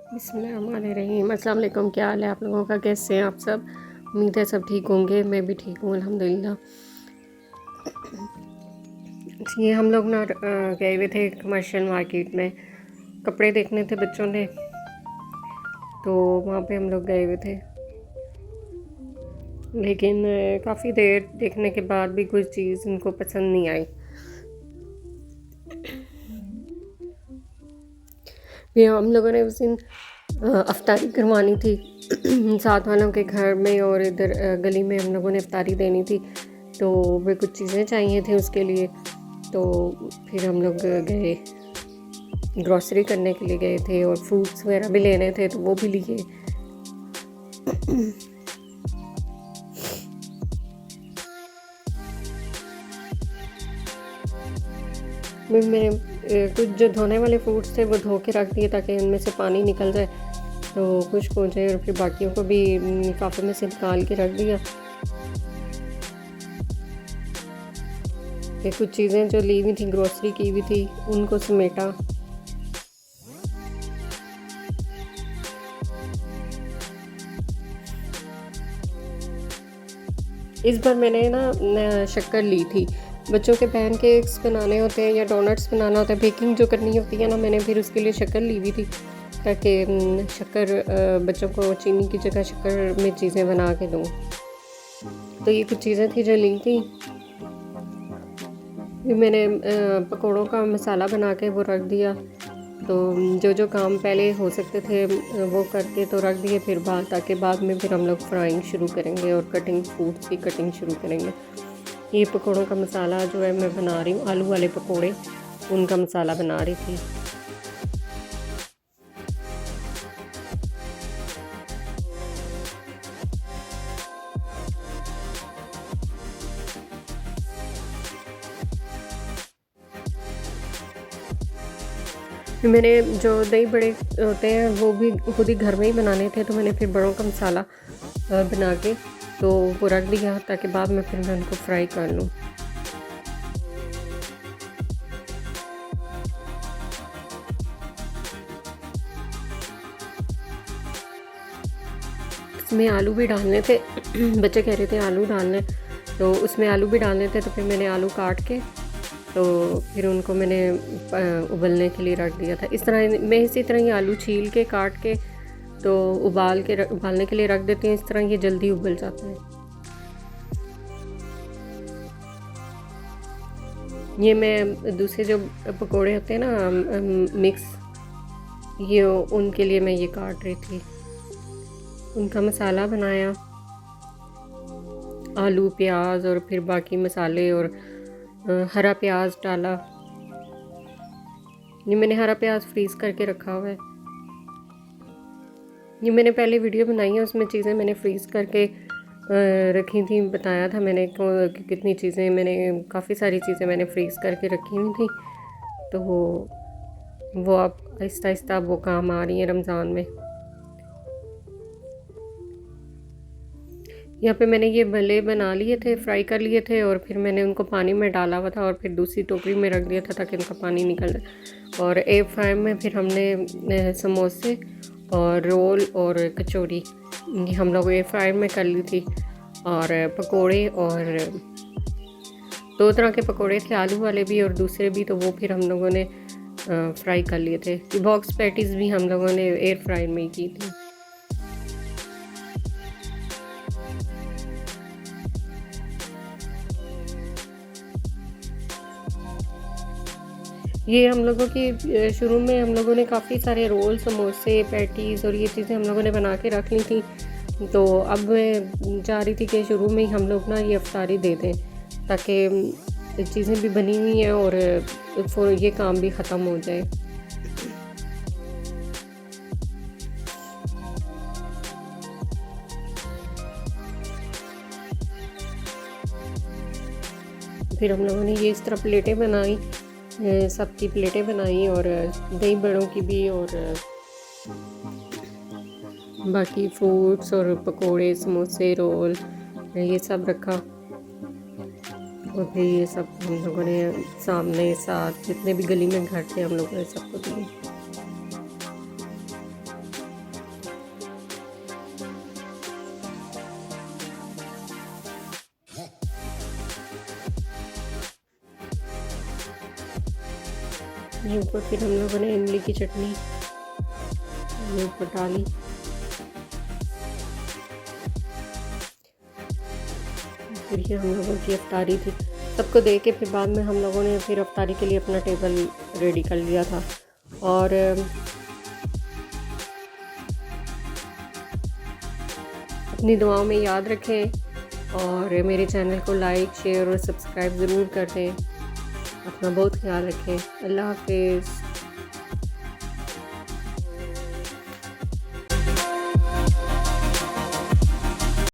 बिस्मिल्लाहिर्रहमानिर्रहीम। अस्सलाम वालेकुम। क्या हाल है आप लोगों का? कैसे हैं आप सब? उम्मीद है सब ठीक होंगे। मैं भी ठीक हूँ अल्हम्दुलिल्लाह। ये हम लोग ना गए हुए थे कमर्शियल मार्केट में, कपड़े देखने थे बच्चों ने, तो वहाँ पे हम लोग गए हुए थे। लेकिन काफ़ी देर देखने के बाद भी कुछ चीज़ उनको पसंद नहीं आई। फिर हम लोगों ने उस दिन अफ्तारी करवानी थी साथ वालों के घर में, और इधर गली में हम लोगों ने अफ्तारी देनी थी, तो वे कुछ चीज़ें चाहिए थी उसके लिए। तो फिर हम लोग गए, ग्रॉसरी करने के लिए गए थे, और फ्रूट्स वगैरह भी लेने थे तो वो भी लिए। मैंने कुछ जो धोने वाले फ्रूट्स थे वो धो के रख दिए ताकि उनमें से पानी निकल जाए तो खुश्क हो जाए, और फिर बाकियों को भी लिफाफे में से निकाल के रख दिया। फिर कुछ चीज़ें जो ली हुई थी, ग्रोसरी की हुई थी, उनको समेटा। इस बार मैंने ना शक्कर ली थी। बच्चों के पैनकेक्स बनाने होते हैं या डोनट्स बनाना होता है, बेकिंग जो करनी होती है ना, मैंने फिर उसके लिए शक्कर ली हुई थी ताकि शक्कर बच्चों को चीनी की जगह शक्कर में चीज़ें बना के दूँ। तो ये कुछ चीज़ें थी जो ली थी। फिर मैंने पकौड़ों का मसाला बना के वो रख दिया। तो जो जो काम पहले हो सकते थे वो करके तो रख दिए, फिर ताकि बाद में फिर हम लोग फ्राइंग शुरू करेंगे और कटिंग, फ्रूट्स की कटिंग शुरू करेंगे। ये पकौड़ों का मसाला जो है मैं बना रही हूँ, आलू वाले पकौड़े, उनका मसाला बना रही थी। मैंने जो दही बड़े होते हैं वो भी खुद ही घर में ही बनाने थे, तो मैंने फिर बड़ों का मसाला बना के तो वो रख दिया ताकि बाद में फिर मैं उनको फ्राई कर लूँ। इसमें आलू भी डालने थे बच्चे कह रहे थे आलू डालने, तो उसमें आलू भी डालने थे, तो फिर मैंने आलू काट के तो फिर उनको मैंने उबलने के लिए रख दिया था। इस तरह मैं इसी तरह ही आलू छील के काट के तो उबालने के लिए रख देती हूँ। इस तरह ये जल्दी उबल जाता है। ये मैं दूसरे जो पकोड़े होते हैं ना मिक्स, ये उनके लिए मैं ये काट रही थी। उनका मसाला बनाया, आलू, प्याज और फिर बाकी मसाले, और हरा प्याज डाला। ये मैंने हरा प्याज फ्रीज़ करके रखा हुआ है। ये मैंने पहले वीडियो बनाई है, उसमें चीज़ें मैंने फ्रीज़ करके रखी थी, बताया था मैंने कि कितनी चीज़ें मैंने, काफ़ी सारी चीज़ें मैंने फ्रीज़ करके रखी हुई थी। तो वो अब आहिस्ता आहिस्ता वो काम आ रही है रमज़ान में। यहाँ पे मैंने ये भले बना लिए थे, फ्राई कर लिए थे, और फिर मैंने उनको पानी में डाला हुआ था और फिर दूसरी टोकरी में रख दिया था ताकि उनका पानी निकल जाए। और एयर फ्राई में फिर हमने समोसे और रोल और कचौरी ये हम लोग एयर फ्राई में कर ली थी। और पकोड़े, और 2 तरह के पकोड़े थे, आलू वाले भी और दूसरे भी, तो वो फिर हम लोगों ने फ्राई कर लिए थे। बॉक्स पैटीज़ भी हम लोगों ने एयर फ्राई में ही की थी। ये हम लोगों की शुरू में हम लोगों ने काफ़ी सारे रोल, समोसे, पैटीज़ और ये चीज़ें हम लोगों ने बना के रख ली थी। तो अब मैं चाह रही थी कि शुरू में ही हम लोग ना ये अफ्तारी दे दें ताकि चीज़ें भी बनी हुई हैं और ये काम भी ख़त्म हो जाए। फिर हम लोगों ने ये इस तरह प्लेटें बनाई, सबकी प्लेटें बनाई, और दही बड़ों की भी, और बाकी फ्रूट्स और पकोड़े, समोसे, रोल ये सब रखा। और फिर ये सब हम लोगों ने सामने साथ जितने भी गली में घर थे हम लोगों ने सबको दिए। ये ऊपर फिर हम लोगों ने इमली की चटनी ये ऊपर डाली। फिर ये हम लोगों की अफ्तारी थी। सबको दे के फिर बाद में हम लोगों ने फिर अफ्तारी के लिए अपना टेबल रेडी कर लिया था। और अपनी दुआओं में याद रखें और मेरे चैनल को लाइक शेयर और सब्सक्राइब ज़रूर कर दें। अपना बहुत ख्याल रखें। अल्लाह हाफिज़।